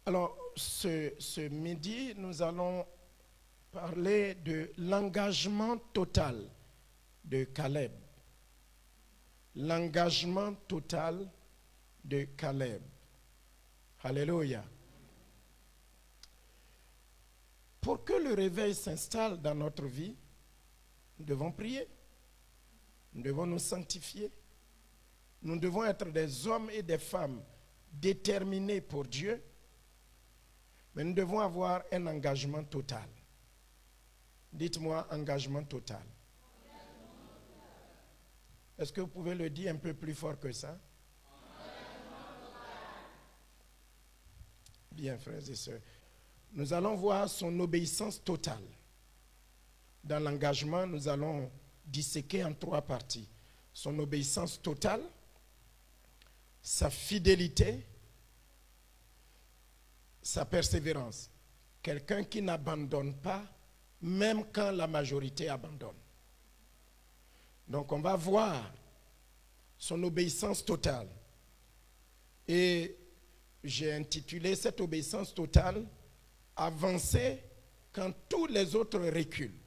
Alors, ce midi, nous allons parler de l'engagement total de Caleb. L'engagement total de Caleb. Alléluia. Pour que le réveil s'installe dans notre vie, nous devons prier. Nous devons nous sanctifier. Nous devons être des hommes et des femmes déterminés pour Dieu. Mais nous devons avoir un engagement total. Dites-moi, engagement total. Est-ce que vous pouvez le dire un peu plus fort que ça? Bien, frères et sœurs. Nous allons voir son obéissance totale. Dans l'engagement, nous allons disséquer en 3 parties. Son obéissance totale, sa fidélité, sa persévérance. Quelqu'un qui n'abandonne pas, même quand la majorité abandonne. Donc on va voir son obéissance totale. Et j'ai intitulé cette obéissance totale « Avancer quand tous les autres reculent ».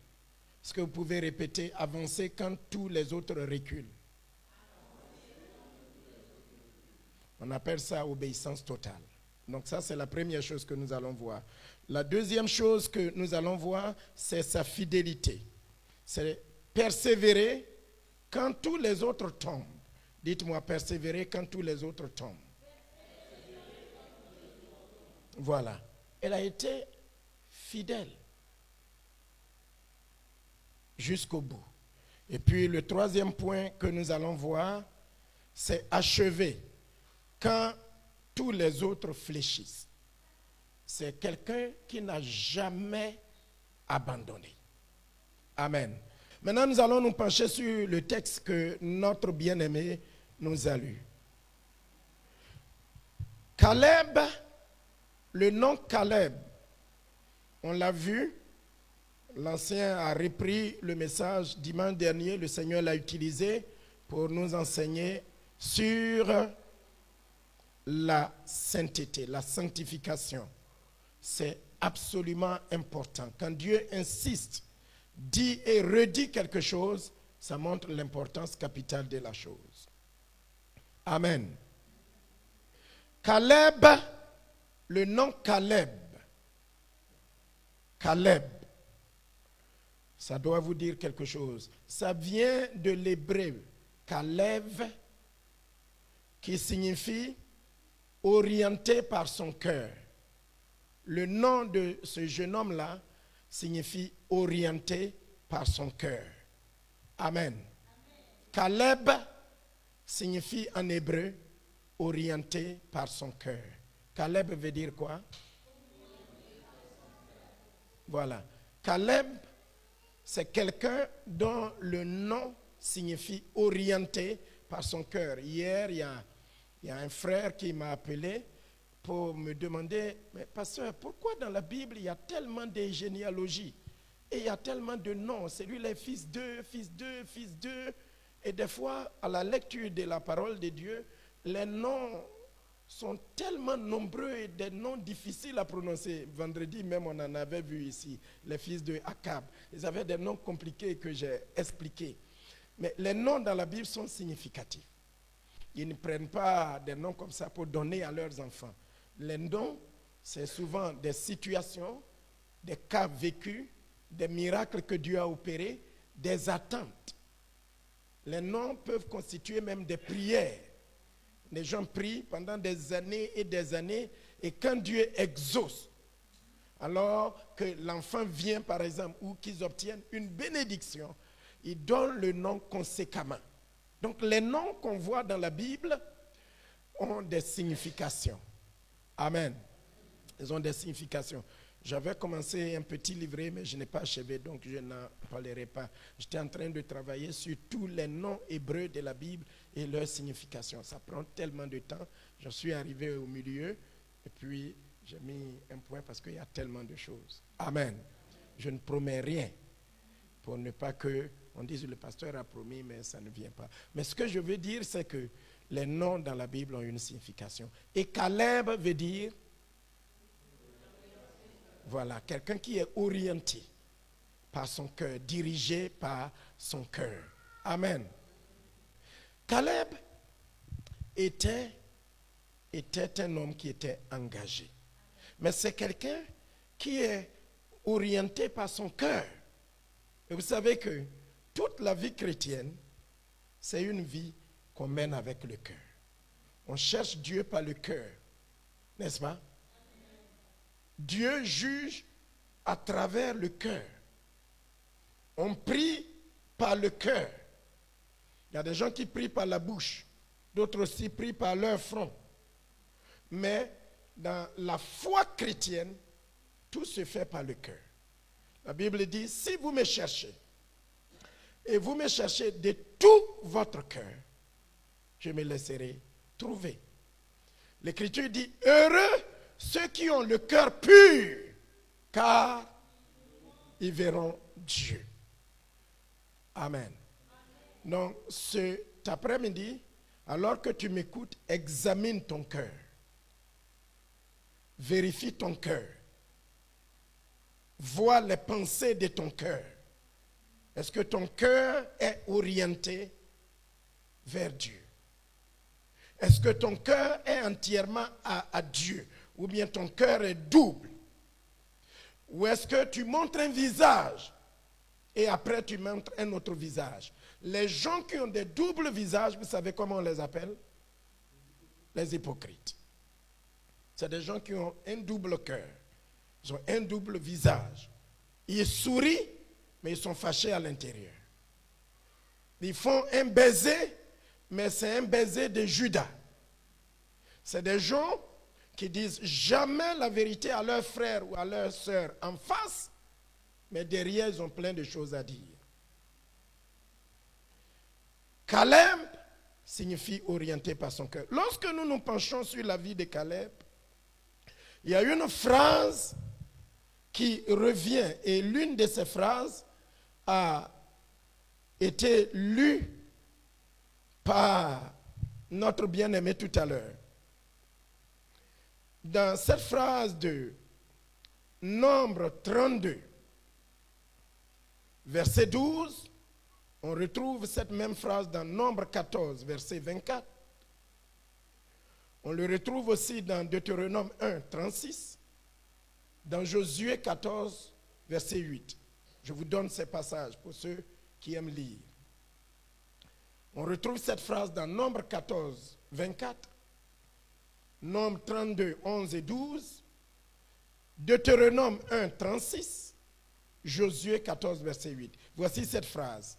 Est-ce que vous pouvez répéter « Avancer quand tous les autres reculent ». On appelle ça obéissance totale. Donc ça, c'est la première chose que nous allons voir. La deuxième chose que nous allons voir, c'est sa fidélité. C'est persévérer quand tous les autres tombent. Dites-moi, persévérer quand tous les autres tombent. Voilà. Elle a été fidèle jusqu'au bout. Et puis le troisième point que nous allons voir, c'est achever quand tous les autres fléchissent. C'est quelqu'un qui n'a jamais abandonné. Amen. Maintenant, nous allons nous pencher sur le texte que notre bien-aimé nous a lu. Caleb, le nom Caleb, on l'a vu, l'ancien a repris le message dimanche dernier, le Seigneur l'a utilisé pour nous enseigner sur la sainteté, la sanctification. C'est absolument important. Quand Dieu insiste, dit et redit quelque chose, ça montre l'importance capitale de la chose. Amen. Caleb, le nom Caleb. Caleb, ça doit vous dire quelque chose. Ça vient de l'hébreu Kalev, qui signifie orienté par son cœur. Le nom de ce jeune homme-là signifie orienté par son cœur. Amen. Caleb signifie en hébreu orienté par son cœur. Caleb veut dire quoi? Voilà. Caleb, c'est quelqu'un dont le nom signifie orienté par son cœur. Hier, il y a un frère qui m'a appelé pour me demander, mais pasteur, pourquoi dans la Bible il y a tellement de généalogies et il y a tellement de noms? C'est lui les fils d'eux, fils d'eux, fils d'eux. Et des fois, à la lecture de la parole de Dieu, les noms sont tellement nombreux et des noms difficiles à prononcer. Vendredi même, on en avait vu ici, les fils de Akab. Ils avaient des noms compliqués que j'ai expliqués. Mais les noms dans la Bible sont significatifs. Ils ne prennent pas des noms comme ça pour donner à leurs enfants. Les noms, c'est souvent des situations, des cas vécus, des miracles que Dieu a opérés, des attentes. Les noms peuvent constituer même des prières. Les gens prient pendant des années, et quand Dieu exauce, alors que l'enfant vient, par exemple, ou qu'ils obtiennent une bénédiction, il donne le nom conséquemment. Donc les noms qu'on voit dans la Bible ont des significations. Amen. Ils ont des significations. J'avais commencé un petit livret, mais je n'ai pas achevé, donc je n'en parlerai pas. J'étais en train de travailler sur tous les noms hébreux de la Bible et leurs significations. Ça prend tellement de temps. Je suis arrivé au milieu et puis j'ai mis un point parce qu'il y a tellement de choses. Amen. Je ne promets rien pour ne pas que on dise le pasteur a promis, mais ça ne vient pas. Mais ce que je veux dire, c'est que les noms dans la Bible ont une signification. Et Caleb veut dire Voilà, quelqu'un qui est orienté par son cœur, dirigé par son cœur. Amen. Caleb était un homme qui était engagé. Mais c'est quelqu'un qui est orienté par son cœur. Et vous savez que toute la vie chrétienne, c'est une vie qu'on mène avec le cœur. On cherche Dieu par le cœur, n'est-ce pas? Dieu juge à travers le cœur. On prie par le cœur. Il y a des gens qui prient par la bouche, d'autres aussi prient par leur front. Mais dans la foi chrétienne, tout se fait par le cœur. La Bible dit, si vous me cherchez, et vous me cherchez de tout votre cœur, je me laisserai trouver. L'Écriture dit, heureux ceux qui ont le cœur pur, car ils verront Dieu. Amen. Donc, cet après-midi, alors que tu m'écoutes, examine ton cœur. Vérifie ton cœur. Vois les pensées de ton cœur. Est-ce que ton cœur est orienté vers Dieu? Est-ce que ton cœur est entièrement à Dieu? Ou bien ton cœur est double? Ou est-ce que tu montres un visage et après tu montres un autre visage? Les gens qui ont des doubles visages, vous savez comment on les appelle? Les hypocrites. C'est des gens qui ont un double cœur. Ils ont un double visage. Ils sourient, mais ils sont fâchés à l'intérieur. Ils font un baiser, mais c'est un baiser de Judas. C'est des gens qui disent jamais la vérité à leur frère ou à leur sœur en face, mais derrière, ils ont plein de choses à dire. Caleb signifie orienté par son cœur. Lorsque nous nous penchons sur la vie de Caleb, il y a une phrase qui revient, et l'une de ces phrases a été lue par notre bien-aimé tout à l'heure. Dans cette phrase de Nombre 32, verset 12, on retrouve cette même phrase dans Nombre 14, verset 24. On le retrouve aussi dans Deutéronome 1, 36, dans Josué 14, verset 8. Je vous donne ces passages pour ceux qui aiment lire. On retrouve cette phrase dans Nombre 14, 24, Nombre 32, 11 et 12, Deutéronome 1, 36, Josué 14, verset 8. Voici cette phrase.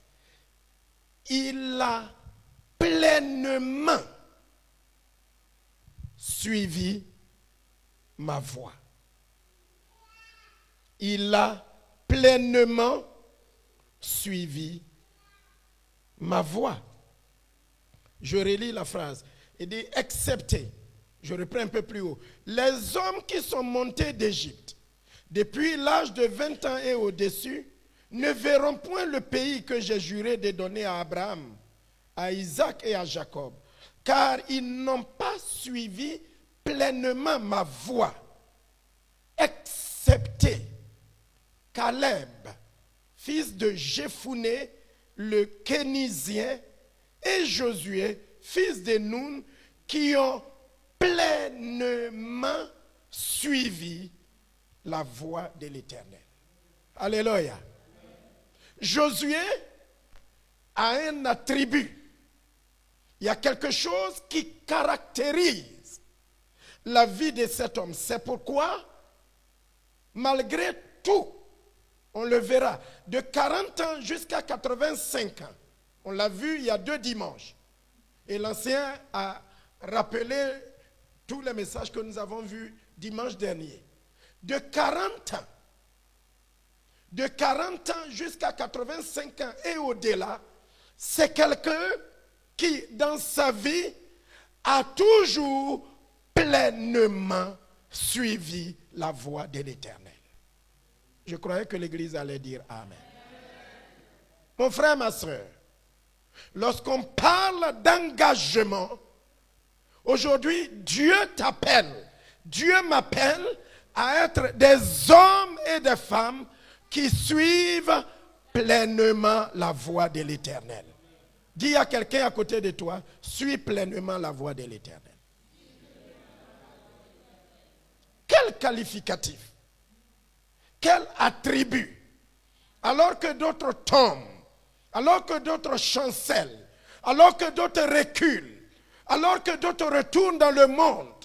Il a pleinement suivi ma voie. Il a pleinement suivi ma voie. Je relis la phrase. Il dit, excepté, je reprends un peu plus haut, les hommes qui sont montés d'Égypte depuis l'âge de 20 ans et au-dessus ne verront point le pays que j'ai juré de donner à Abraham, à Isaac et à Jacob, car ils n'ont pas suivi pleinement ma voie, excepté Caleb, fils de Jephuné, le Kénizien, et Josué, fils de Nun, qui ont pleinement suivi la voie de l'Éternel. Alléluia. Josué a un attribut. Il y a quelque chose qui caractérise la vie de cet homme. C'est pourquoi, malgré tout, on le verra, de 40 ans jusqu'à 85 ans, on l'a vu il y a 2 dimanches. Et l'ancien a rappelé tous les messages que nous avons vus dimanche dernier. De 40 ans jusqu'à 85 ans et au-delà, c'est quelqu'un qui, dans sa vie, a toujours pleinement suivi la voie de l'Éternel. Je croyais que l'Église allait dire Amen. Mon frère, ma soeur, lorsqu'on parle d'engagement, aujourd'hui, Dieu t'appelle, Dieu m'appelle à être des hommes et des femmes qui suivent pleinement la voie de l'Éternel. Dis à quelqu'un à côté de toi, suis pleinement la voie de l'Éternel. Quel qualificatif, quel attribut. Alors que d'autres tombent, alors que d'autres chancellent, alors que d'autres reculent, alors que d'autres retournent dans le monde,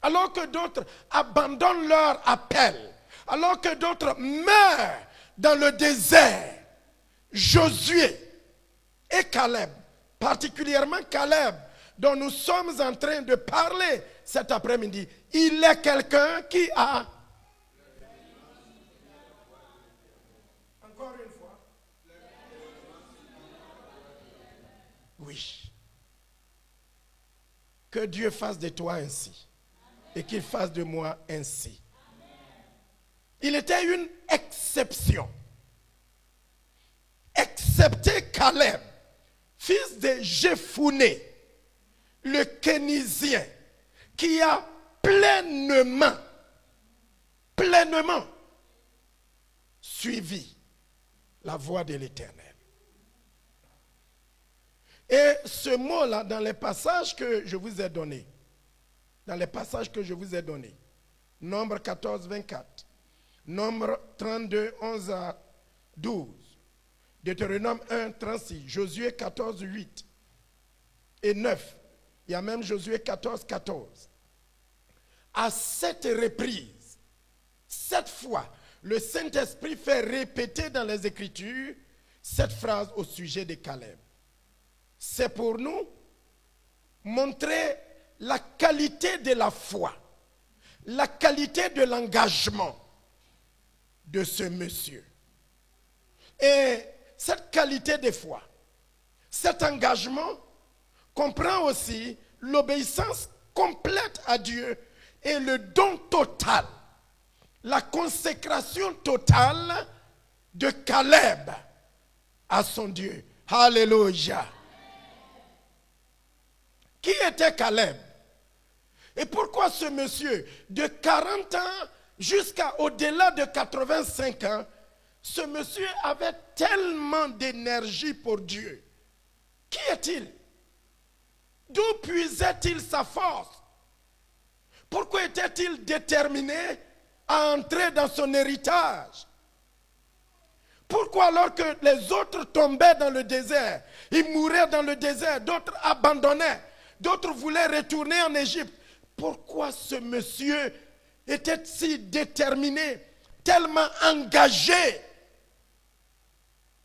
alors que d'autres abandonnent leur appel, alors que d'autres meurent dans le désert, Josué et Caleb, particulièrement Caleb, dont nous sommes en train de parler cet après-midi, il est quelqu'un qui a... Encore une fois. Oui. Que Dieu fasse de toi ainsi. Et qu'il fasse de moi ainsi. Il était une exception. Excepté Caleb, fils de Jephuné, le Kénisien, qui a pleinement suivi la voie de l'Éternel. Et ce mot-là, dans les passages que je vous ai donnés, Nombre 14, 24, Nombre 32, 11 à 12, Deutéronome 1, 36, Josué 14, 8 et 9, il y a même Josué 14, 14. À cette reprise, 7 fois, le Saint-Esprit fait répéter dans les Écritures cette phrase au sujet de Caleb. C'est pour nous montrer la qualité de la foi, la qualité de l'engagement de ce monsieur. Et cette qualité de foi, cet engagement comprend aussi l'obéissance complète à Dieu et le don total, la consécration totale de Caleb à son Dieu. Alléluia. Qui était Caleb? Et pourquoi ce monsieur, de 40 ans jusqu'à au-delà de 85 ans, ce monsieur avait tellement d'énergie pour Dieu? Qui est-il? D'où puisait-il sa force? Pourquoi était-il déterminé à entrer dans son héritage? Pourquoi alors que les autres tombaient dans le désert, ils mouraient dans le désert, d'autres abandonnaient, d'autres voulaient retourner en Égypte? Pourquoi ce monsieur était si déterminé, tellement engagé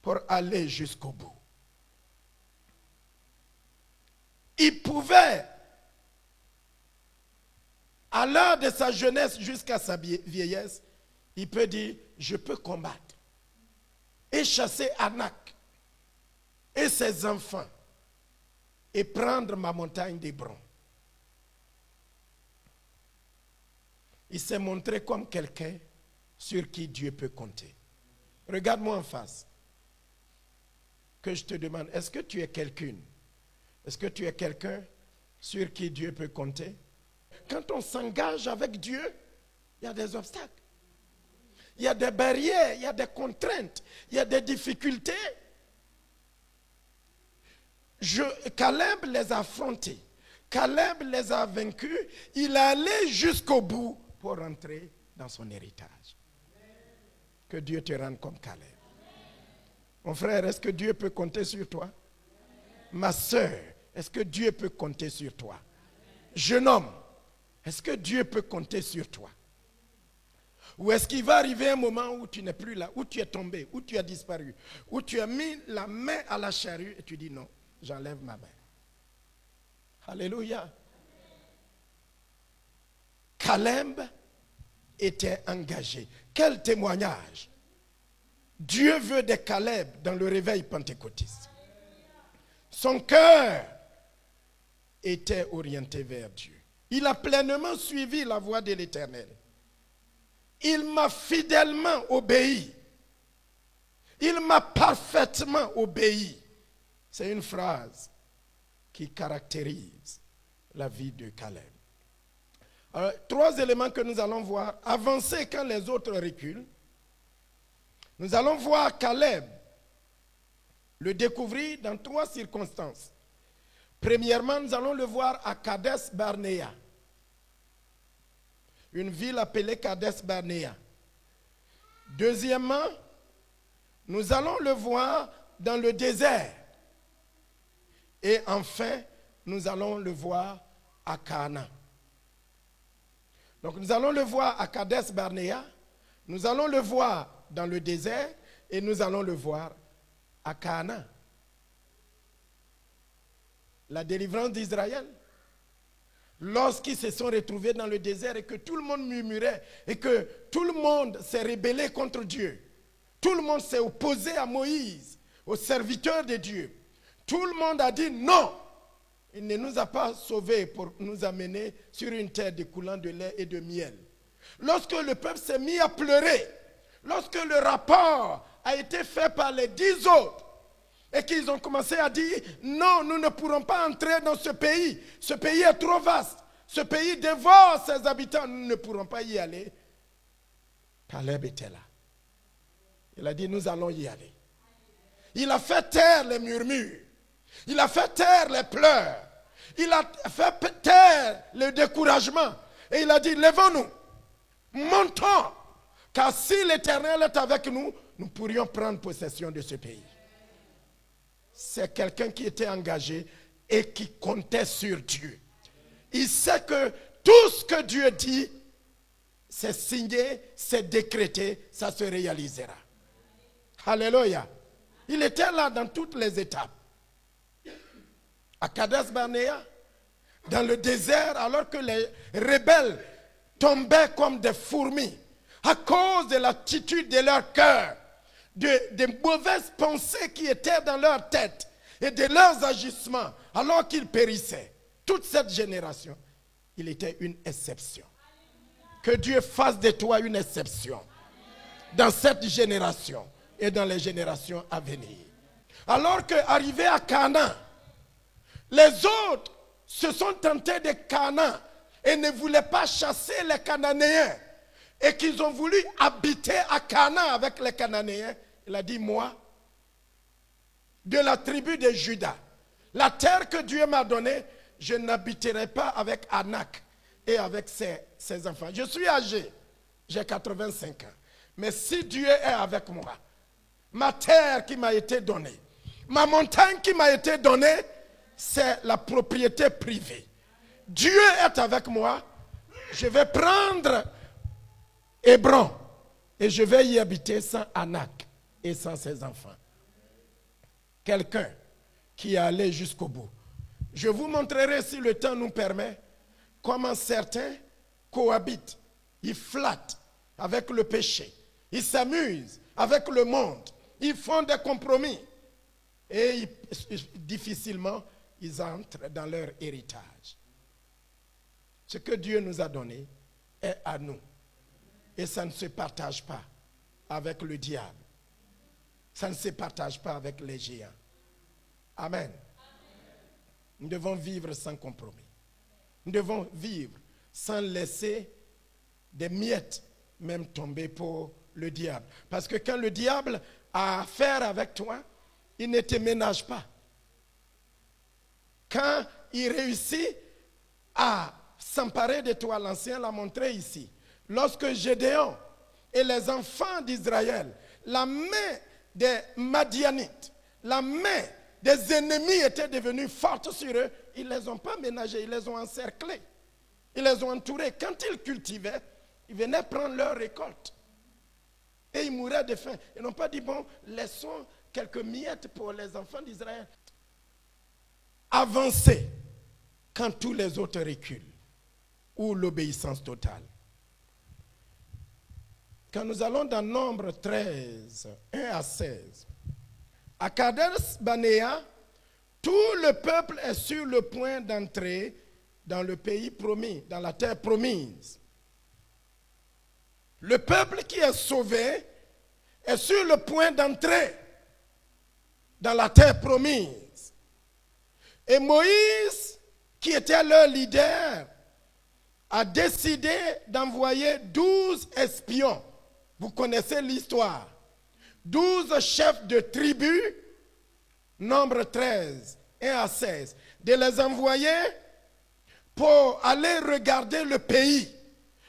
pour aller jusqu'au bout? Il pouvait, à l'heure de sa jeunesse jusqu'à sa vieillesse, il peut dire, je peux combattre et chasser Anak et ses enfants et prendre ma montagne d'Hébron. Il s'est montré comme quelqu'un sur qui Dieu peut compter. Regarde-moi en face. Que je te demande, est-ce que tu es quelqu'une? Est-ce que tu es quelqu'un sur qui Dieu peut compter? Quand on s'engage avec Dieu, il y a des obstacles. Il y a des barrières, il y a des contraintes, il y a des difficultés. Caleb les a affrontés. Caleb les a vaincus. Il est allé jusqu'au bout pour entrer dans son héritage. Que Dieu te rende comme Caleb. Mon frère, est-ce que Dieu peut compter sur toi? Ma soeur, est-ce que Dieu peut compter sur toi? Jeune homme, est-ce que Dieu peut compter sur toi? Ou est-ce qu'il va arriver un moment où tu n'es plus là, où tu es tombé, où tu as disparu, où tu as mis la main à la charrue et tu dis non, j'enlève ma main. Alléluia. Caleb était engagé. Quel témoignage! Dieu veut des Caleb dans le réveil pentecôtiste. Son cœur était orienté vers Dieu. Il a pleinement suivi la voie de l'Éternel. Il m'a fidèlement obéi. Il m'a parfaitement obéi. C'est une phrase qui caractérise la vie de Caleb. Alors, 3 éléments que nous allons voir. Avancer quand les autres reculent. Nous allons voir Caleb le découvrir dans 3 circonstances. Premièrement, nous allons le voir à Kades Barnea, une ville appelée Kades Barnea. Deuxièmement, nous allons le voir dans le désert. Et enfin, nous allons le voir à Canaan. Donc nous allons le voir à Kades Barnea, nous allons le voir dans le désert et nous allons le voir à Canaan. La délivrance d'Israël, lorsqu'ils se sont retrouvés dans le désert et que tout le monde murmurait et que tout le monde s'est rébellé contre Dieu, tout le monde s'est opposé à Moïse, au serviteur de Dieu, tout le monde a dit non, il ne nous a pas sauvés pour nous amener sur une terre découlant de lait et de miel. Lorsque le peuple s'est mis à pleurer, lorsque le rapport a été fait par les 10 autres, et qu'ils ont commencé à dire, non, nous ne pourrons pas entrer dans ce pays est trop vaste, ce pays dévore ses habitants, nous ne pourrons pas y aller. Caleb était là. Il a dit, nous allons y aller. Il a fait taire les murmures, il a fait taire les pleurs, il a fait taire le découragement, et il a dit, levons-nous, montons, car si l'Éternel est avec nous, nous pourrions prendre possession de ce pays. C'est quelqu'un qui était engagé et qui comptait sur Dieu. Il sait que tout ce que Dieu dit, c'est signé, c'est décrété, ça se réalisera. Alléluia. Il était là dans toutes les étapes. À Kades Barnea, dans le désert, alors que les rebelles tombaient comme des fourmis, à cause de l'attitude de leur cœur, des mauvaises pensées qui étaient dans leur tête et de leurs agissements, alors qu'ils périssaient. Toute cette génération, il était une exception. Que Dieu fasse de toi une exception dans cette génération et dans les générations à venir. Alors qu'arrivés à Canaan, les autres se sont tentés de Canaan et ne voulaient pas chasser les Cananéens et qu'ils ont voulu habiter à Canaan avec les Cananéens. Il a dit, moi, de la tribu de Juda, la terre que Dieu m'a donnée, je n'habiterai pas avec Anak et avec ses enfants. Je suis âgé, j'ai 85 ans. Mais si Dieu est avec moi, ma terre qui m'a été donnée, ma montagne qui m'a été donnée, c'est la propriété privée. Dieu est avec moi, je vais prendre Hébron et je vais y habiter sans Anak et sans ses enfants. Quelqu'un qui est allé jusqu'au bout. Je vous montrerai, si le temps nous permet, comment certains cohabitent. Ils flattent avec le péché. Ils s'amusent avec le monde. Ils font des compromis. Et difficilement, ils entrent dans leur héritage. Ce que Dieu nous a donné est à nous. Et ça ne se partage pas avec le diable. Ça ne se partage pas avec les géants. Amen. Nous devons vivre sans compromis. Nous devons vivre sans laisser des miettes même tomber pour le diable. Parce que quand le diable a affaire avec toi, il ne te ménage pas. Quand il réussit à s'emparer de toi, l'ancien l'a montré ici. Lorsque Gédéon et les enfants d'Israël, la main des Madianites, la main des ennemis était devenue forte sur eux, ils ne les ont pas ménagés, ils les ont encerclés. Ils les ont entourés. Quand ils cultivaient, ils venaient prendre leur récolte. Et ils mouraient de faim. Ils n'ont pas dit, bon, laissons quelques miettes pour les enfants d'Israël. Avancer quand tous les autres reculent. Ou l'obéissance totale. Quand nous allons dans Nombre 13, 1 à 16, à Kades Barnea, tout le peuple est sur le point d'entrer dans le pays promis, dans la terre promise. Le peuple qui est sauvé est sur le point d'entrer dans la terre promise. Et Moïse, qui était leur leader, a décidé d'envoyer 12 espions. Vous connaissez l'histoire. 12 chefs de tribus, nombre 13, 1 à 16, de les envoyer pour aller regarder le pays,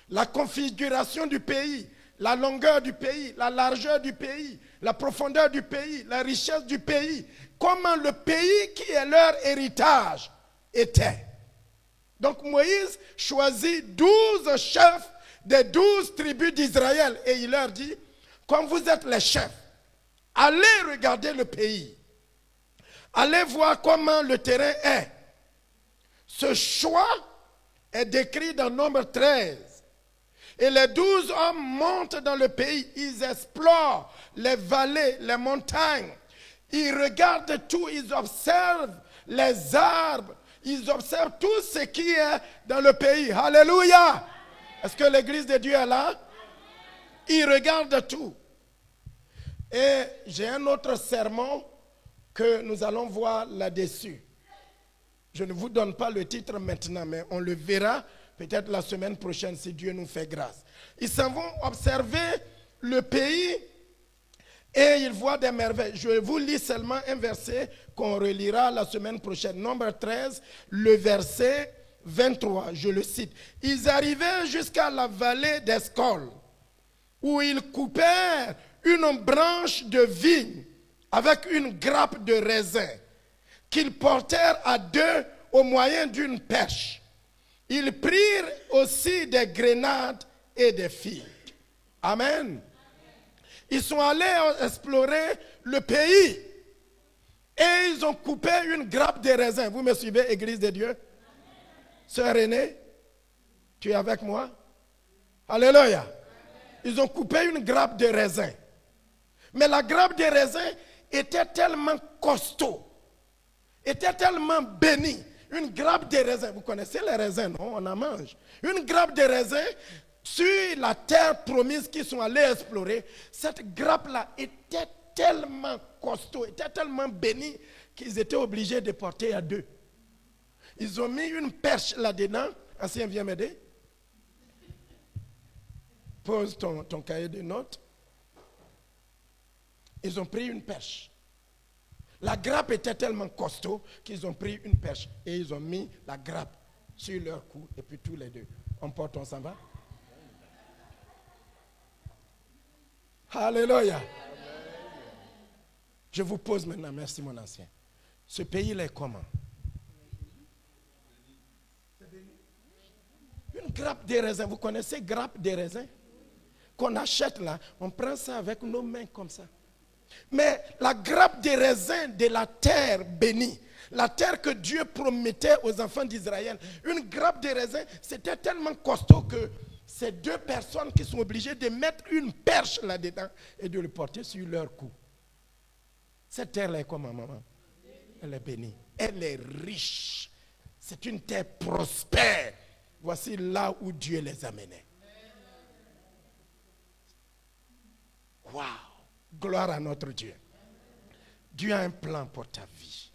la configuration du pays, la longueur du pays, la largeur du pays, la profondeur du pays, la richesse du pays, comment le pays qui est leur héritage était. Donc Moïse choisit 12 chefs des 12 tribus d'Israël et il leur dit, comme vous êtes les chefs, allez regarder le pays. Allez voir comment le terrain est. Ce choix est décrit dans Nombre 13. Et les 12 hommes montent dans le pays. Ils explorent les vallées, les montagnes. Ils regardent tout. Ils observent les arbres. Ils observent tout ce qui est dans le pays. Alléluia! Est-ce que l'église de Dieu est là? Ils regardent tout. Et j'ai un autre sermon que nous allons voir là-dessus. Je ne vous donne pas le titre maintenant, mais on le verra peut-être la semaine prochaine si Dieu nous fait grâce. Ils s'en vont observer le pays et ils voient des merveilles. Je vous lis seulement un verset qu'on relira la semaine prochaine. Nombre 13, le verset 23, je le cite. Ils arrivaient jusqu'à la vallée d'Escol, où ils coupèrent une branche de vigne avec une grappe de raisin qu'ils portèrent à deux au moyen d'une perche. Ils prirent aussi des grenades et des figues. Amen. Ils sont allés explorer le pays et ils ont coupé une grappe de raisin. Vous me suivez, Église de Dieu? Sœur Renée, tu es avec moi? Alléluia. Ils ont coupé une grappe de raisin. Mais la grappe de raisin était tellement costaud, était tellement bénie. Une grappe de raisin, vous connaissez les raisins, non? On en mange. Une grappe de raisin sur la terre promise qu'ils sont allés explorer. Cette grappe-là était tellement costaud, était tellement bénie qu'ils étaient obligés de porter à deux. Ils ont mis une perche là-dedans. Ancien, viens m'aider. Pose ton cahier de notes. Ils ont pris une perche. La grappe était tellement costaud qu'ils ont pris une perche et ils ont mis la grappe sur leur cou et puis tous les deux. On porte, on s'en va. Alléluia. Je vous pose maintenant, merci mon ancien. Ce pays-là est comment? Une grappe de raisin, vous connaissez grappe de raisin? Qu'on achète là, on prend ça avec nos mains comme ça. Mais la grappe de raisin de la terre bénie, la terre que Dieu promettait aux enfants d'Israël, une grappe de raisin, c'était tellement costaud que ces deux personnes qui sont obligées de mettre une perche là-dedans et de le porter sur leur cou. Cette terre-là est comment, maman? Elle est bénie. Elle est riche. C'est une terre prospère. Voici là où Dieu les amenait. Waouh! Gloire à notre Dieu. Dieu a un plan pour ta vie.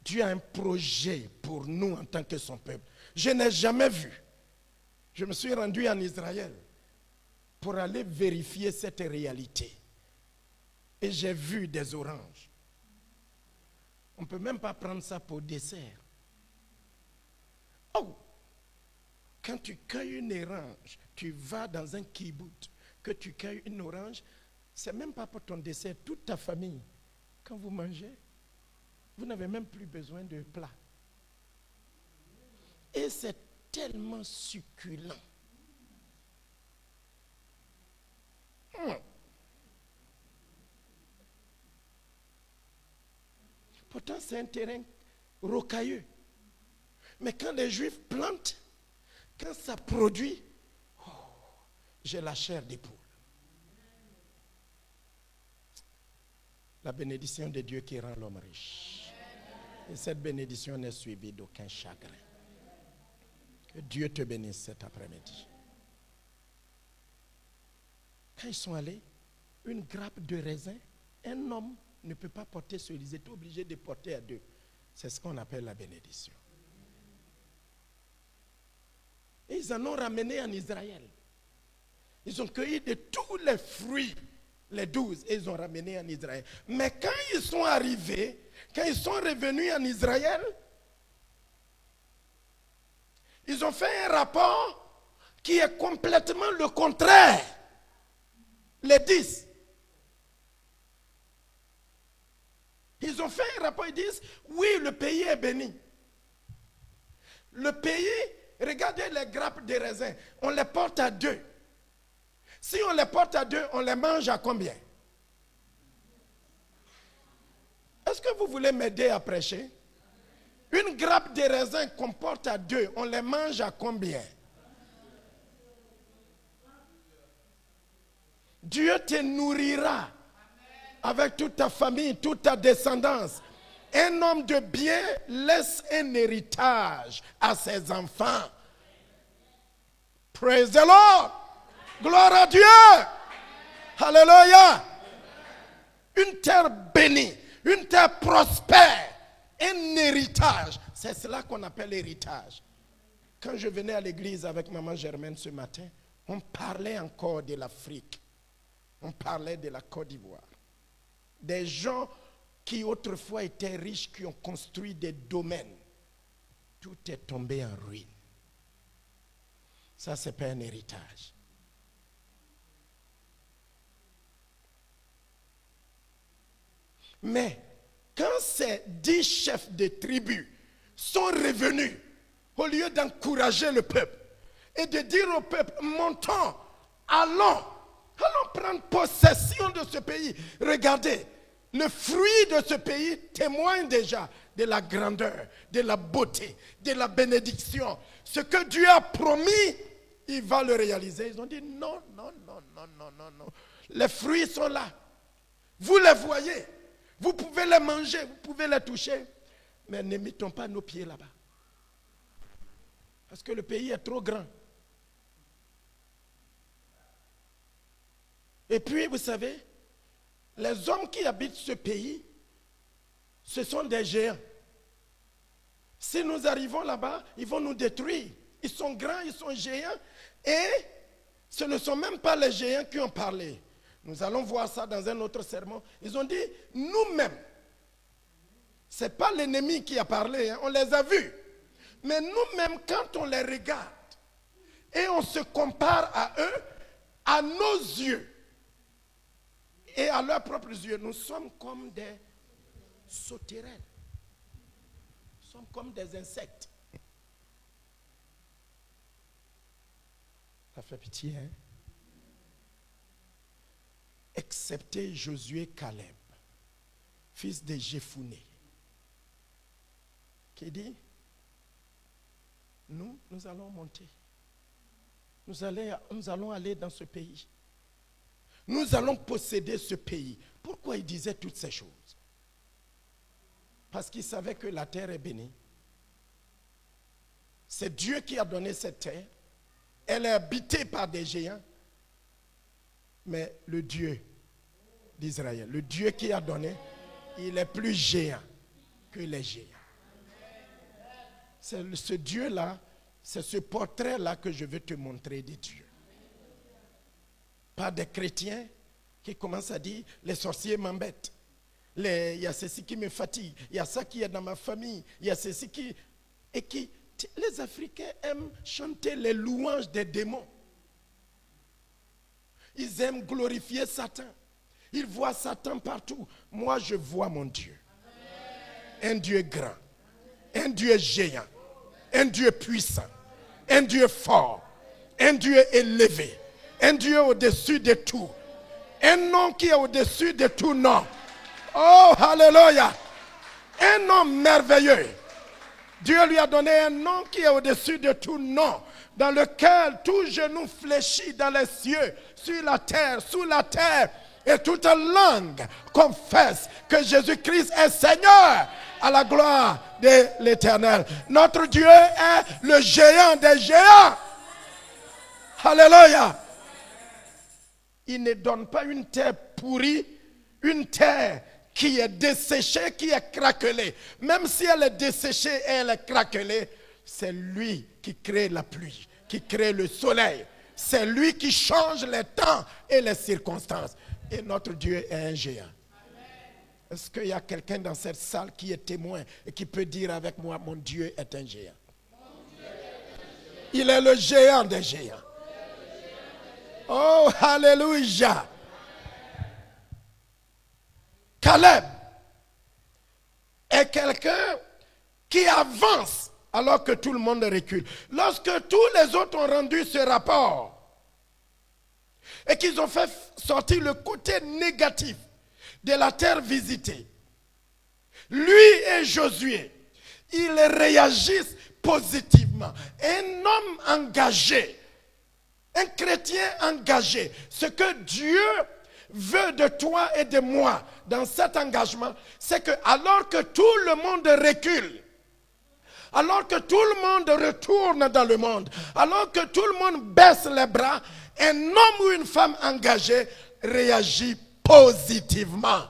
Dieu a un projet pour nous en tant que son peuple. Je n'ai jamais vu. Je me suis rendu en Israël pour aller vérifier cette réalité. Et j'ai vu des oranges. On ne peut même pas prendre ça pour dessert. Oh! Quand tu cueilles une orange, tu vas dans un kibbutz, que tu cueilles une orange, c'est même pas pour ton dessert, toute ta famille. Quand vous mangez, vous n'avez même plus besoin de plat. Et c'est tellement succulent. Pourtant, c'est un terrain rocailleux. Mais quand les Juifs plantent, quand ça produit, oh, j'ai la chair des poules. La bénédiction de Dieu qui rend l'homme riche. Et cette bénédiction n'est suivie d'aucun chagrin. Que Dieu te bénisse cet après-midi. Quand ils sont allés, une grappe de raisin, un homme ne peut pas porter seul. Ils étaient obligés de porter à deux. C'est ce qu'on appelle la bénédiction. Et ils en ont ramené en Israël. Ils ont cueilli de tous les fruits, les 12, et ils ont ramené en Israël. Mais quand ils sont arrivés, quand ils sont revenus en Israël, ils ont fait un rapport qui est complètement le contraire. Les 10. Ils ont fait un rapport, ils disent, oui, le pays est béni. Le pays, regardez les grappes de raisin, on les porte à 2. Si on les porte à 2, on les mange à combien? Est-ce que vous voulez m'aider à prêcher? Une grappe de raisin qu'on porte à 2, on les mange à combien? Dieu te nourrira avec toute ta famille, toute ta descendance. Un homme de bien laisse un héritage à ses enfants. Praise the Lord. Gloire à Dieu. Alléluia. Une terre bénie, une terre prospère, un héritage. C'est cela qu'on appelle héritage. Quand je venais à l'église avec maman Germaine ce matin, on parlait encore de l'Afrique. On parlait de la Côte d'Ivoire. Des gens qui autrefois étaient riches, qui ont construit des domaines. Tout est tombé en ruine. Ça, ce n'est pas un héritage. Mais quand ces 10 chefs de tribus sont revenus, au lieu d'encourager le peuple et de dire au peuple, montons, allons prendre possession de ce pays. Regardez, le fruit de ce pays témoigne déjà de la grandeur, de la beauté, de la bénédiction. Ce que Dieu a promis, il va le réaliser. Ils ont dit non. Les fruits sont là. Vous les voyez. Vous pouvez les manger, vous pouvez les toucher. Mais ne mettons pas nos pieds là-bas. Parce que le pays est trop grand. Et puis, vous savez, les hommes qui habitent ce pays, ce sont des géants. Si nous arrivons là-bas, ils vont nous détruire. Ils sont grands, ils sont géants. Et ce ne sont même pas les géants qui ont parlé. Nous allons voir ça dans un autre sermon. Ils ont dit, nous-mêmes, ce n'est pas l'ennemi qui a parlé, hein, on les a vus. Mais nous-mêmes, quand on les regarde et on se compare à eux, à nos yeux, et à leurs propres yeux, nous sommes comme des sauterelles. Nous sommes comme des insectes. Ça fait pitié, hein? Excepté Josué Caleb, fils de Jéphuné, qui dit, nous allons monter. Nous allons aller dans ce pays. Nous allons posséder ce pays. Pourquoi il disait toutes ces choses? Parce qu'il savait que la terre est bénie. C'est Dieu qui a donné cette terre. Elle est habitée par des géants. Mais le Dieu d'Israël, le Dieu qui a donné, il est plus géant que les géants. C'est ce Dieu-là, c'est ce portrait-là que je veux te montrer de Dieu. Pas des chrétiens qui commencent à dire, les sorciers m'embêtent. Il y a ceci qui me fatigue. Il y a ça qui est dans ma famille. Il y a ceci qui... Les Africains aiment chanter les louanges des démons. Ils aiment glorifier Satan. Ils voient Satan partout. Moi, je vois mon Dieu. Un Dieu grand. Un Dieu géant. Un Dieu puissant. Un Dieu fort. Un Dieu élevé. Un Dieu au-dessus de tout. Un nom qui est au-dessus de tout nom. Oh, alléluia. Un nom merveilleux. Dieu lui a donné un nom qui est au-dessus de tout nom, dans lequel tout genou fléchit dans les cieux, sur la terre, sous la terre, et toute langue confesse que Jésus-Christ est Seigneur, à la gloire de l'Éternel. Notre Dieu est le géant des géants. Alléluia. Il ne donne pas une terre pourrie, une terre qui est desséchée, qui est craquelée. Même si elle est desséchée et elle est craquelée, c'est lui qui crée la pluie, qui crée le soleil. C'est lui qui change les temps et les circonstances. Et notre Dieu est un géant. Est-ce qu'il y a quelqu'un dans cette salle qui est témoin et qui peut dire avec moi, mon Dieu est un géant? Il est le géant des géants. Oh, alléluia. Caleb est quelqu'un qui avance alors que tout le monde recule. Lorsque tous les autres ont rendu ce rapport et qu'ils ont fait sortir le côté négatif de la terre visitée, lui et Josué, ils réagissent positivement. Un homme engagé, un chrétien engagé, ce que Dieu veut de toi et de moi dans cet engagement, c'est que alors que tout le monde recule, alors que tout le monde retourne dans le monde, alors que tout le monde baisse les bras, un homme ou une femme engagée réagit positivement.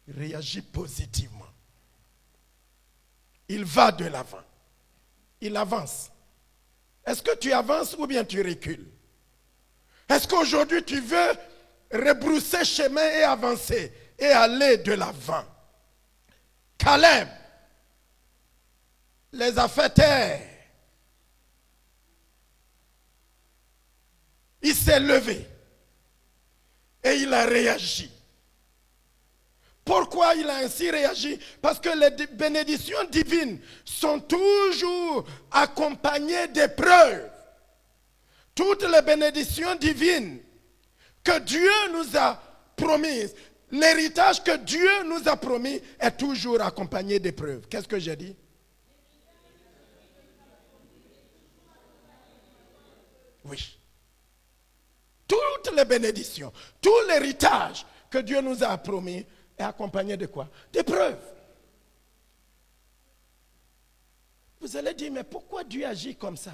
Il réagit positivement. Il va de l'avant. Il avance. Est-ce que tu avances ou bien tu recules? Est-ce qu'aujourd'hui tu veux rebrousser chemin et avancer et aller de l'avant? Caleb les a fait taire. Il s'est levé et il a réagi. Pourquoi il a ainsi réagi? Parce que les bénédictions divines sont toujours accompagnées d'épreuves. Toutes les bénédictions divines que Dieu nous a promises, l'héritage que Dieu nous a promis est toujours accompagné d'épreuves. Qu'est-ce que j'ai dit? Oui. Toutes les bénédictions, tout l'héritage que Dieu nous a promis est accompagné de quoi? D'épreuves. Vous allez dire, mais pourquoi Dieu agit comme ça?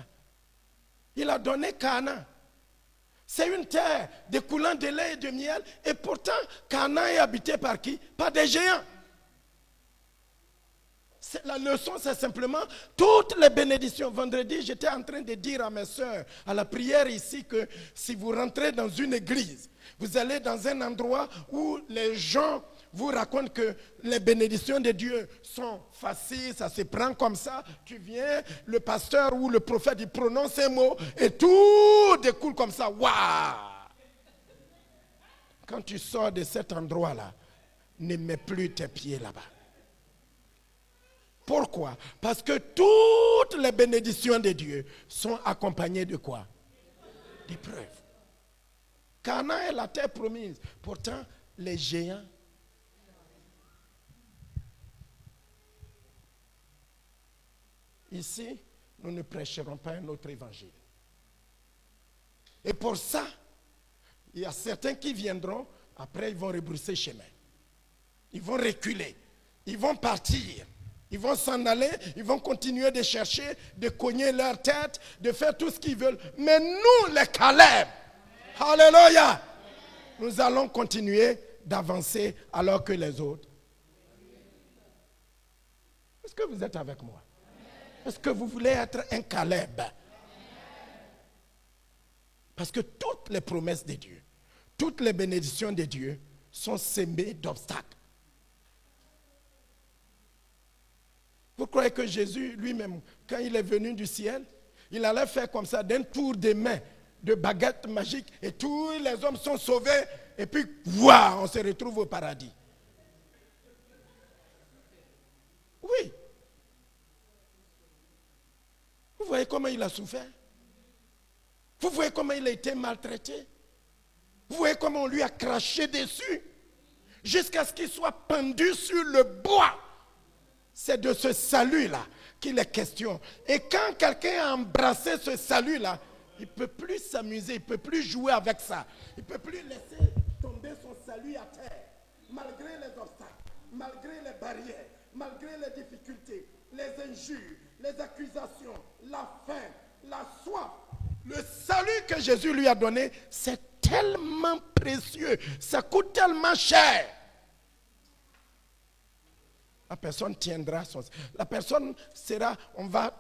Il a donné Canaan. C'est une terre découlant de lait et de miel. Et pourtant, Canaan est habité par qui? Par des géants. La leçon, c'est simplement toutes les bénédictions. Vendredi, j'étais en train de dire à mes soeurs, à la prière ici, que si vous rentrez dans une église, vous allez dans un endroit où les gens vous racontent que les bénédictions de Dieu sont faciles, ça se prend comme ça. Tu viens, le pasteur ou le prophète, il prononce un mot et tout découle comme ça. Waouh! Quand tu sors de cet endroit-là, ne mets plus tes pieds là-bas. Pourquoi? Parce que toutes les bénédictions de Dieu sont accompagnées de quoi? D'épreuves. Canaan est la terre promise. Pourtant, les géants. Ici, nous ne prêcherons pas un autre évangile. Et pour ça, il y a certains qui viendront, après ils vont rebrousser chemin. Ils vont reculer. Ils vont partir. Ils vont s'en aller, ils vont continuer de chercher, de cogner leur tête, de faire tout ce qu'ils veulent. Mais nous, les Caleb, alléluia, nous allons continuer d'avancer alors que les autres. Est-ce que vous êtes avec moi? Est-ce que vous voulez être un Caleb? Parce que toutes les promesses de Dieu, toutes les bénédictions de Dieu sont semées d'obstacles. Vous croyez que Jésus lui-même, quand il est venu du ciel, il allait faire comme ça, d'un tour de main, de baguette magique, et tous les hommes sont sauvés, et puis, waouh, on se retrouve au paradis. Oui. Vous voyez comment il a souffert? Vous voyez comment il a été maltraité? Vous voyez comment on lui a craché dessus? Jusqu'à ce qu'il soit pendu sur le bois. C'est de ce salut-là qu'il est question. Et quand quelqu'un a embrassé ce salut-là, il ne peut plus s'amuser, il ne peut plus jouer avec ça. Il ne peut plus laisser tomber son salut à terre. Malgré les obstacles, malgré les barrières, malgré les difficultés, les injures, les accusations, la faim, la soif. Le salut que Jésus lui a donné, c'est tellement précieux, ça coûte tellement cher. La personne tiendra son... La personne sera... On va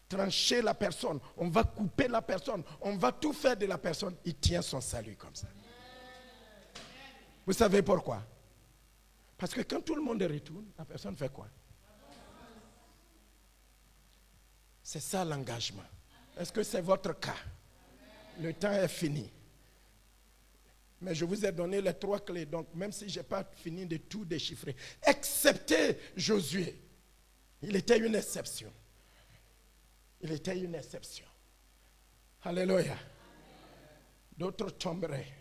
trancher la personne, on va couper la personne, on va tout faire de la personne. Il tient son salut comme ça. Vous savez pourquoi? Parce que quand tout le monde retourne, la personne fait quoi? C'est ça l'engagement. Est-ce que c'est votre cas? Le temps est fini. Mais je vous ai donné les 3 clés, donc même si je n'ai pas fini de tout déchiffrer, excepté Josué, il était une exception. Il était une exception. Alléluia. D'autres tomberaient.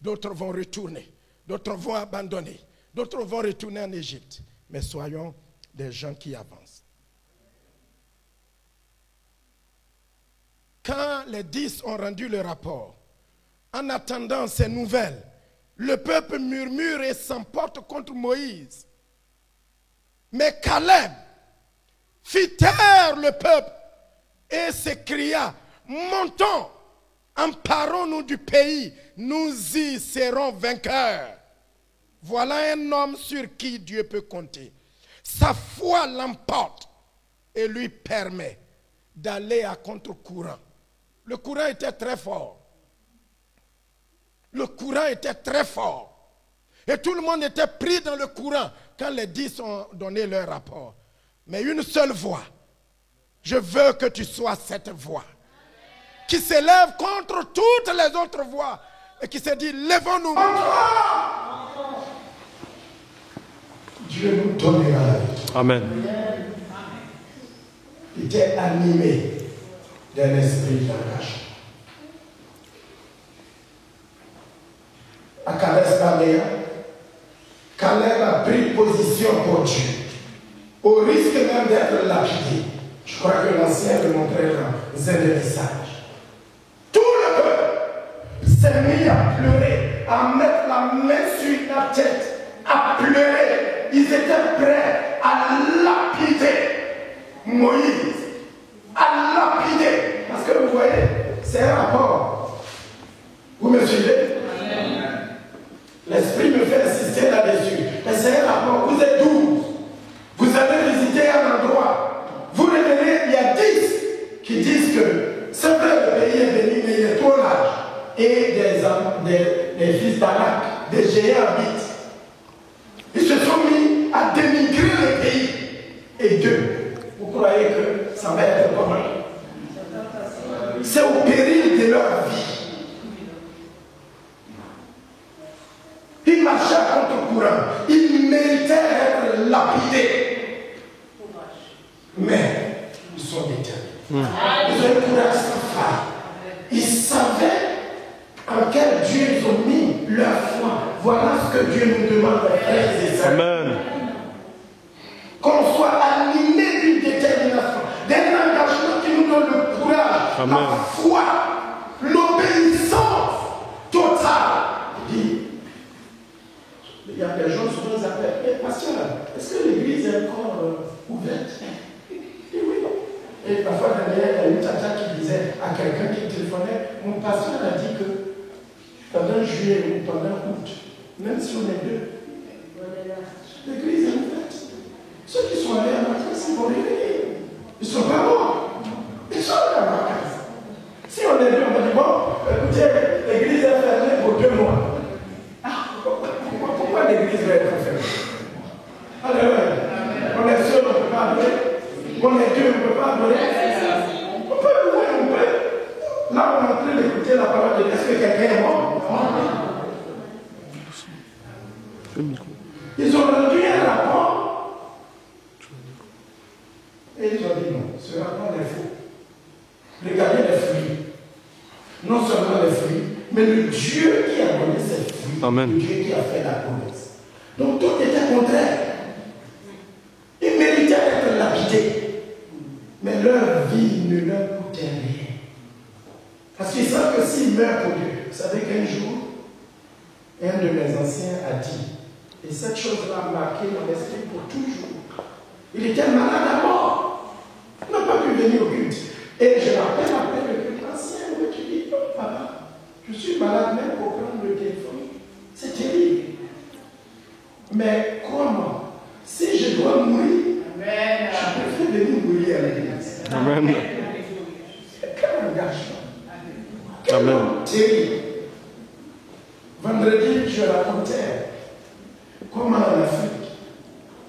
D'autres vont retourner. D'autres vont abandonner. D'autres vont retourner en Égypte. Mais soyons des gens qui avancent. Quand les 10 ont rendu le rapport, en attendant ces nouvelles, le peuple murmure et s'emporte contre Moïse. Mais Caleb fit taire le peuple et s'écria, montons, emparons-nous du pays, nous y serons vainqueurs. Voilà un homme sur qui Dieu peut compter. Sa foi l'emporte et lui permet d'aller à contre-courant. Le courant était très fort. Le courant était très fort. Et tout le monde était pris dans le courant quand les 10 ont donné leur rapport. Mais une seule voix. Je veux que tu sois cette voix qui s'élève contre toutes les autres voix et qui se dit, lèvons-nous. Dieu nous donnera la victoire. Amen. Il était animé d'un esprit d'engagement. À Caleb Barnéa, Caleb a pris position pour Dieu, au risque même d'être lapidé. Je crois que l'ancien le montrait dans un des messages. Tout le peuple s'est mis à pleurer, à mettre la main sur la tête, à pleurer. Ils étaient prêts à lapider Moïse, à lapider. Parce que vous voyez, c'est un rapport. Vous me suivez? L'esprit me fait insister là-dessus. Mais c'est un rapport. Vous êtes 12. Vous avez visité un endroit. Vous revenez, il y a 10 qui disent que c'est vrai, le pays est béni, mais il est trop large. Et des fils d'Anak, des géants habitent. Ils se sont mis à dénigrer le pays. Et Dieu, vous croyez que ça va être comment? C'est au péril de leur vie. Ils marchaient à contre-courant. Ils méritaient d'être lapidés. Mais ils sont déterminés. Ils ont un courage sans faille. Ils savaient en quel Dieu ils ont mis leur foi. Voilà ce que Dieu nous demande, frères et sœurs. Amen. Qu'on soit animé d'une détermination, d'un engagement qui nous donne le courage, Amen. la foi, l'obéissance totale. Il y a des gens souvent qui appellent, mais pasteur, est-ce que l'église est encore ouverte? Et oui. Et parfois, derrière, il y a une tata qui disait à quelqu'un qui téléphonait, mon pasteur a dit que pendant juillet ou pendant août, même si on est 2, l'église est ouverte. Ceux qui sont allés en vacances, ils vont revenir. Ils ne sont pas morts. Ils sont allés en vacances. Si on est 2, on va dire, bon, écoutez, l'église est fermée pour 2 mois. Pourquoi l'église va être fermée? Alléluia. On est seul, on ne peut pas adorer. On est 2, on ne peut pas adorer. On peut louer, on peut. Là, on est en train d'écouter la parole de Dieu. Est-ce que quelqu'un est mort? Ils ont rendu un rapport. Et ils ont dit non, ce rapport est faux. Regardez les fruits. Non seulement les fruits, mais le Dieu qui a donné ces fruits. Amen. Le Dieu qui a fait la promesse. Donc tout était contraire. Ils méritaient d'être lapidés. Mais leur vie ne leur coûtait rien. Parce qu'ils savent que s'ils meurent pour Dieu, vous savez qu'un jour, un de mes anciens a dit, et cette chose-là a marqué mon esprit pour toujours. Il était malade à mort. Il n'a pas pu venir au culte. Et je rappelle après le culte ancien, où tu dis, oh papa, je suis malade même pour prendre le téléphone. C'est terrible. Mais crois-moi, si je dois mourir, je préfère venir mourir à l'église. Amen. terrible. Vendredi, je racontais comment en Afrique,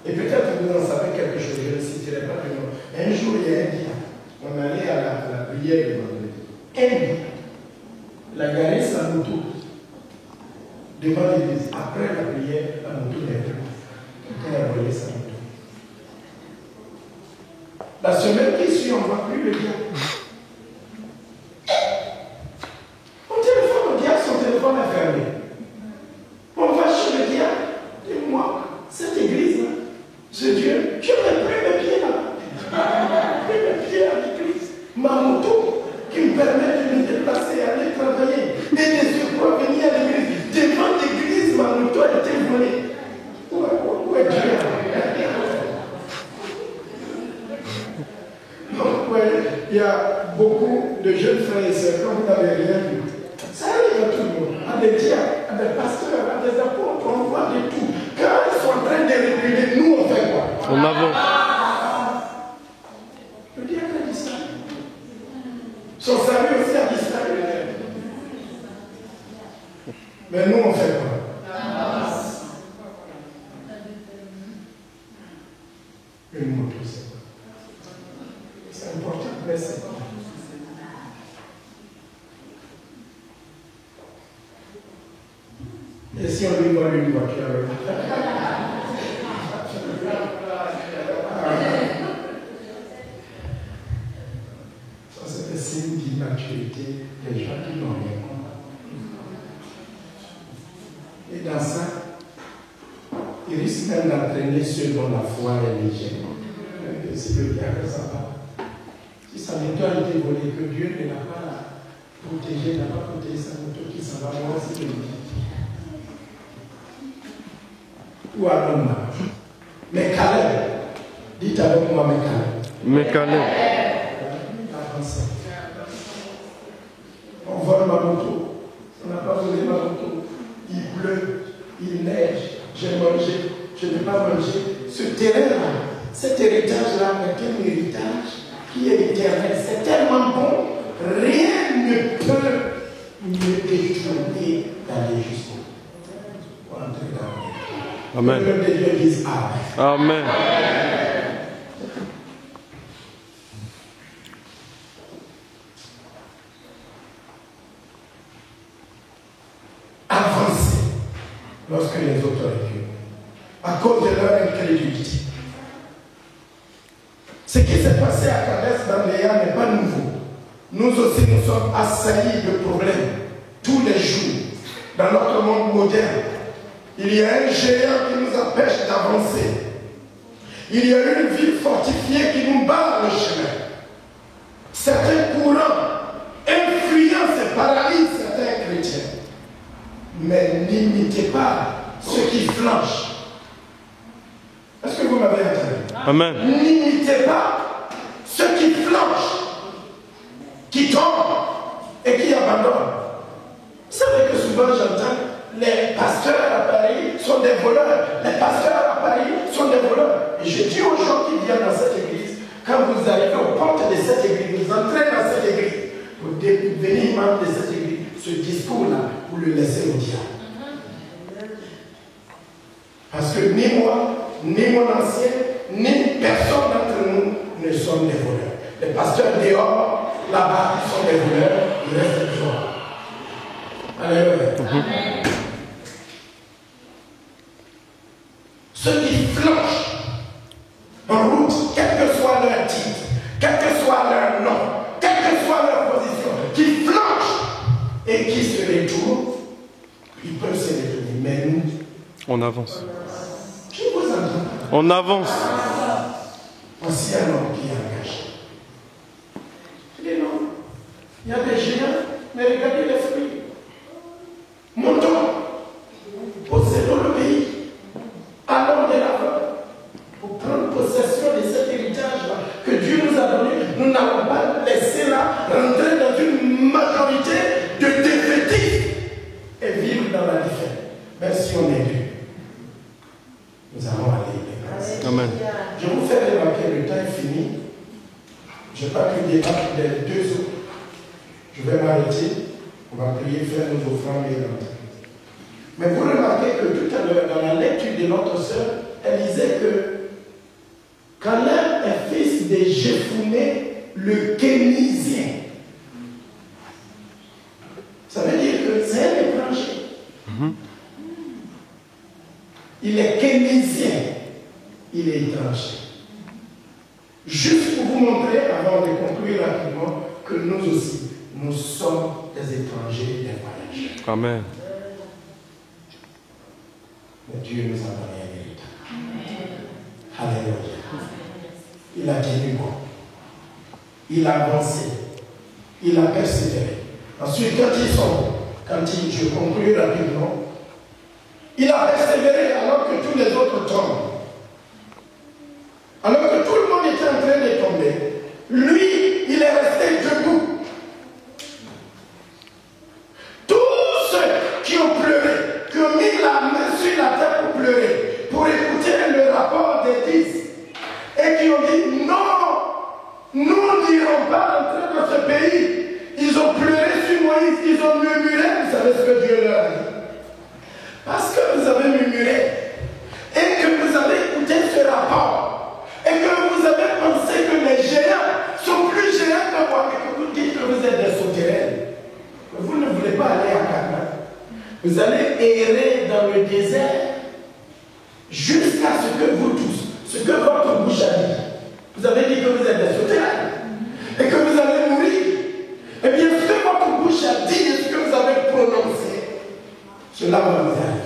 et peut-être vous en savez quelque chose, je ne citerai pas le nom. Un jour, il y a un dia, on allait à la prière de vendredi. Un dia, il a garé sa moto devant l'église. Après la prière, la moto n'est plus. Quelqu'un a volé sa moto. La semaine qui suit, on ne voit plus le dia. On téléphone au dia, son téléphone est fermé. On va chez le dia. Et moi, cette église, ce Dieu, je ne mets plus mes pieds là. Plus mes pieds à l'église. Ma moto qui me permet de me déplacer, aller travailler et de surcroît venir à l'église. Devant l'église, ma moto a été volée. Où est Dieu? Donc, ouais, il y a beaucoup de jeunes frères et sœurs, quand vous n'avez rien vu. Ça arrive à tout le monde, à des diacres, à des pasteurs, à des apôtres, on voit de tout. Quand ils sont en train de reculer, nous on fait quoi? On avance. Le diacre a disparu. Son salut aussi a disparu. Mais nous on fait quoi? Une moto, c'est quoi? C'est important, mais c'est quoi? Et si on lui vole une voiture avec ça, c'est un signe d'immaturité des gens qui n'ont rien compris. Et dans ça, il risque même d'entraîner ceux dont la foi est légère. C'est le bien que ça va. Si sa moto a été volée, que Dieu ne l'a pas protégé, n'a pas protégé sa moto qui s'en va, moi c'est le bien. Ou à l'homme. Mais Caleb, dites avec moi, mais Caleb. On vole ma moto. On n'a pas volé ma moto. Il pleut, il neige, j'ai mangé, je n'ai pas mangé. Ce terrain-là, cet héritage-là n'est qu'un héritage qui est éternel. C'est tellement bon, rien ne peut me détourner d'aller jusqu'au bout. Pour entrer dans le monde. Amen. Le Dieu dise Amen. Amen. Avancer lorsque les autres reculent, à cause de leur incrédulité. Ce qui s'est passé à Cadès Barnéa n'est pas nouveau. Nous aussi, nous sommes assaillis de problèmes tous les jours dans notre monde moderne. Il y a un géant qui nous empêche d'avancer. Il y a une ville fortifiée qui nous barre le chemin. Certains courants influencent et paralysent certains chrétiens. Mais n'imitez pas ceux qui flanchent. Est-ce que vous m'avez entendu? Amen. N'imitez pas ceux qui flanchent, qui tombent et qui abandonnent. Vous savez que souvent j'entends les pasteurs à Paris sont des voleurs. Les pasteurs à Paris sont des voleurs. Et je dis aux gens qui viennent dans cette église, quand vous arrivez aux portes de cette église, vous entrez dans cette église, vous devenez membre de cette église, ce discours-là, vous le laissez au diable. Parce que ni moi, ni mon ancien, ni personne d'entre nous ne sommes des voleurs. Les pasteurs dehors, là-bas, ils sont des voleurs, ils restent dehors. Alléluia. Ceux qui flanchent en route, quel que soit leur titre, quel que soit leur nom, quelle que soit leur position, qui flanchent et qui se retournent, ils peuvent se retourner. Mais nous, on avance. Qui vous entend? On avance. Voici un homme qui est engagé. Il dit non, il y a des géants, mais regardez les fruits. Montons, possédons le pays, allons de l'avant pour prendre possession de cet héritage-là que Dieu nous a donné. Nous n'allons pas laisser là rentrer dans une majorité de défaitistes et vivre dans la défaite. Même si on est Dieu, nous allons aller. Amen. Je vous fais remarquer, le temps est fini. Je n'ai pas pu débattre les deux autres. Je vais m'arrêter. On va va prier, faire nos offrandes et rentrer. Mais vous remarquez que tout à l'heure, dans la lecture de notre sœur, elle disait que Caleb est fils de Jephuné, le Kénisien. Ça veut dire que c'est un étranger. Il est Kénisien, il est étranger. Juste pour vous montrer, avant de conclure rapidement, que nous aussi, nous sommes des étrangers, des voyageurs. Amen. Mais Dieu nous a donné un héritage. Alléluia. Il a tenu bon. Il a avancé. Il a persévéré. Ensuite, je conclue rapidement, il a persévéré alors que tous les autres tombent. Alors que tout le monde était en train de tomber, lui, il est resté debout. Tous ceux qui ont pleuré, qui ont mis la main sur la tête pour pleurer, pour écouter le rapport des 10, et qui ont dit non, nous n'irons pas rentrer dans ce pays. Ils ont pleuré sur Moïse, ils ont murmuré, vous savez ce que Dieu leur a dit. Parce que vous avez murmuré, et que vous avez écouté ce rapport, et que vous avez pensé que les géants sont plus géants que moi, et que vous dites que vous êtes des sauterelles. Vous ne voulez pas aller à Canaan. Vous allez errer dans le désert jusqu'à ce que vous tous, ce que votre bouche a dit. Vous avez dit que vous êtes des sauterelles et que vous allez mourir. Eh bien, ce que votre bouche a dit et ce que vous avez prononcé, cela va vous arriver.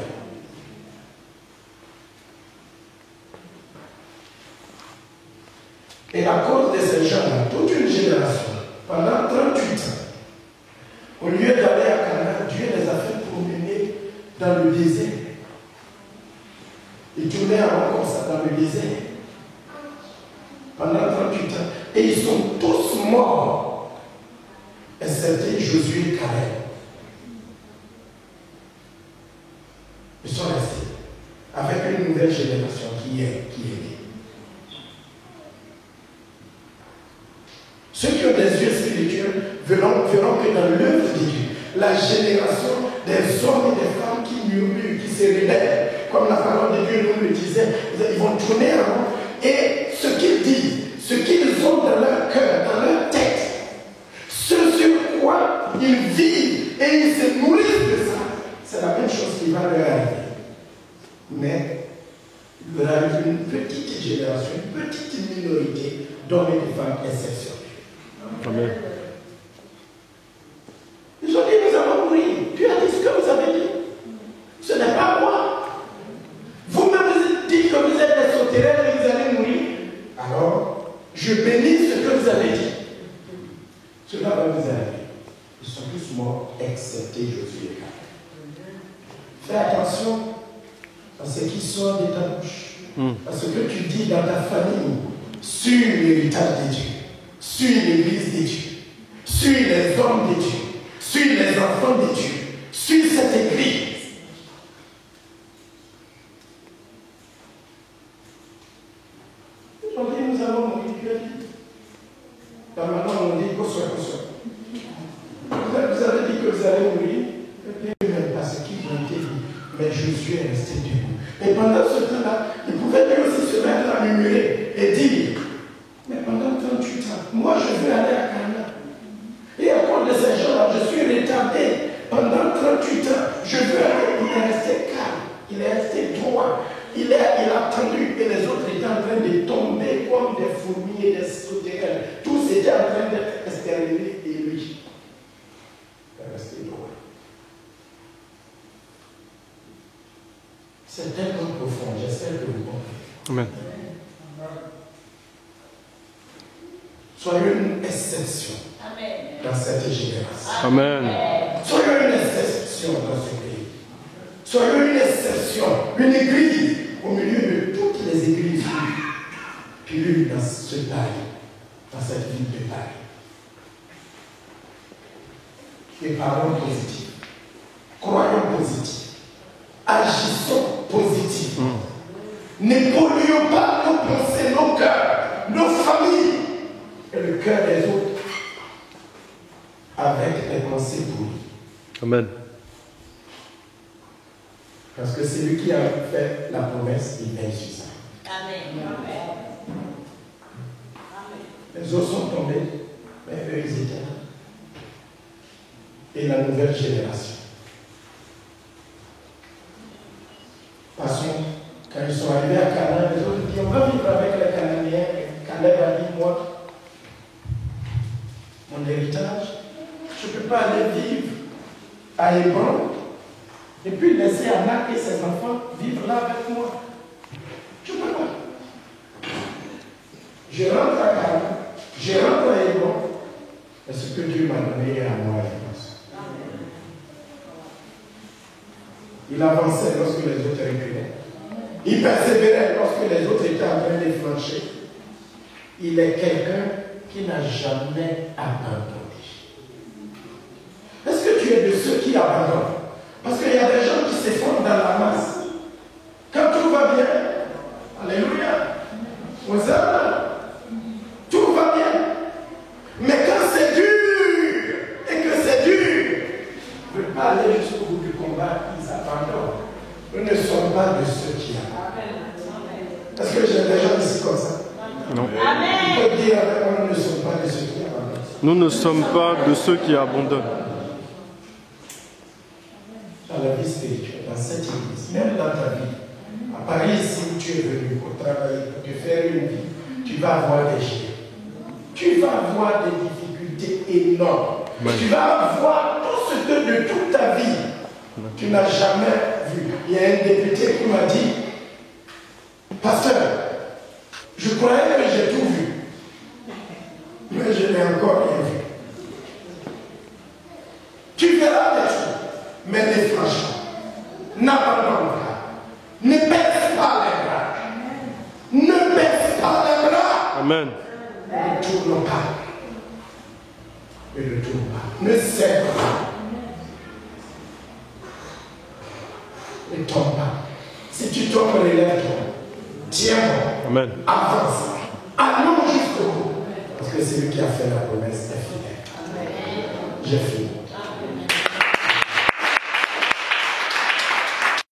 Et à cause de ces gens-là, toute une génération, pendant 38 ans, au lieu d'aller à Canaan, Dieu les a fait promener dans le désert. Ils tournaient avant comme ça dans le désert. Pendant 38 ans. Et ils sont tous morts. Excepté Josué et Caleb. Ils sont restés avec une nouvelle génération qui est née. Ceux qui ont des yeux spirituels verront que dans l'œuvre de Dieu, la génération des hommes et des femmes qui murmurent, qui se rebellent, comme la parole de Dieu nous le disait, ils vont tourner en rond. Et ce qu'ils disent, ce qu'ils ont dans leur cœur, dans leur tête, ce sur quoi ils vivent et ils se nourrissent de ça, c'est la même chose qui va leur arriver. Mais il leur arrive une petite génération, une petite minorité d'hommes et de femmes exceptionnels. Amen. Ils ont dit, nous allons mourir. Dieu a dit ce que vous avez dit. Ce n'est pas moi. Vous-même vous dites que vous êtes des sauterelles et vous allez mourir. Alors, je bénis ce que vous avez dit. Cela va vous arriver. Ils sont tous morts, excepté Josué et Caleb. Fais attention à ce qui sort de ta bouche. À ce que tu dis dans ta famille sur l'héritage de Dieu, sur l'église de Dieu, sur les hommes de Dieu, sur les enfants de Dieu, sur cette église. Ils ont dit, nous allons mourir. Dieu a dit. Maintenant, on dit, qu'on soit. Vous avez dit que vous allez mourir. Et puis, même pas ce qu'ils ont été dit. Mais Jésus est resté debout. Et pendant ce temps-là, il pouvait lui aussi se mettre à murmurer et dire, mais pendant 38 ans, moi je veux aller à Canaan. Et à cause de ces gens-là, je suis retardé. Pendant 38 ans, je veux aller. Il est resté calme. Il est resté droit. Il a attendu et les autres étaient en train de tomber comme des fourmis et des sauterelles. Tous étaient en train d'être exterminés et lui, il est resté droit. C'est tellement profond. J'espère que vous comprenez. Amen. Soyons une exception dans cette génération. Amen. Soyons une exception dans ce pays. Soyons une exception, une église au milieu de toutes les églises qui vivent dans ce Paris, dans cette ville de Paris. Et parlons positif. Croyons positif. Agissons positif. Ne polluons pas nos pensées, nos cœurs, nos familles et le cœur des autres avec des pensées pourries. Amen. Parce que c'est lui qui a fait la promesse, il veille sur ça. Amen. Les autres sont tombés, mais eux, ils étaient là. Et la nouvelle génération. Passons, quand ils sont arrivés à Canaan, les autres disent, on va vivre avec les Cananéens. Et Caleb a dit, moi, mon héritage, je ne peux pas aller vivre à Hébron et puis laisser Anak et ses enfants vivre là avec moi. Je ne peux pas. Je rentre à Canaan, je rentre à Hébron, et ce que Dieu m'a donné est à moi. Il avançait lorsque les autres reculaient. Il persévérait lorsque les autres étaient en train de flancher. Il est quelqu'un qui n'a jamais abandonné. Est-ce que tu es de ceux qui abandonnent? Parce qu'il y a des gens qui s'effondrent dans la masse. Quand tout va bien, alléluia, Hosanna, tout va bien. Mais quand c'est dur, et que c'est dur, ne veulent pas aller jusqu'au bout du combat, ils abandonnent. Nous ne sommes pas de ceux qui abandonnent. Est-ce que j'ai des gens ici comme ça? Non. Il faut dire avec moi, nous ne sommes pas de ceux qui abandonnent. Nous ne sommes pas de ceux qui abandonnent. Dans la vie spirituelle, dans cette église, même dans ta vie, à Paris, ici où tu es venu pour travailler, pour te faire une vie, tu vas avoir des chiens. Tu vas avoir des difficultés énormes. Ouais. Tu vas avoir tout ce que de toute ta vie, tu n'as jamais vu. Il y a un député qui m'a dit, pasteur, je croyais que j'ai tout vu, mais je n'ai encore rien vu. Tu verras des choses, mais les franchement, n'abandonne pas, ne baisse pas les bras, ne baisse pas les bras. Amen. Ne tourne pas, ne tourne pas, ne cède pas, ne tombe pas. Si tu tombes, relève-toi, tiens bon, Amen. avance, allons jusqu'au bout, parce que c'est lui qui a fait la promesse est fidèle. J'ai fini.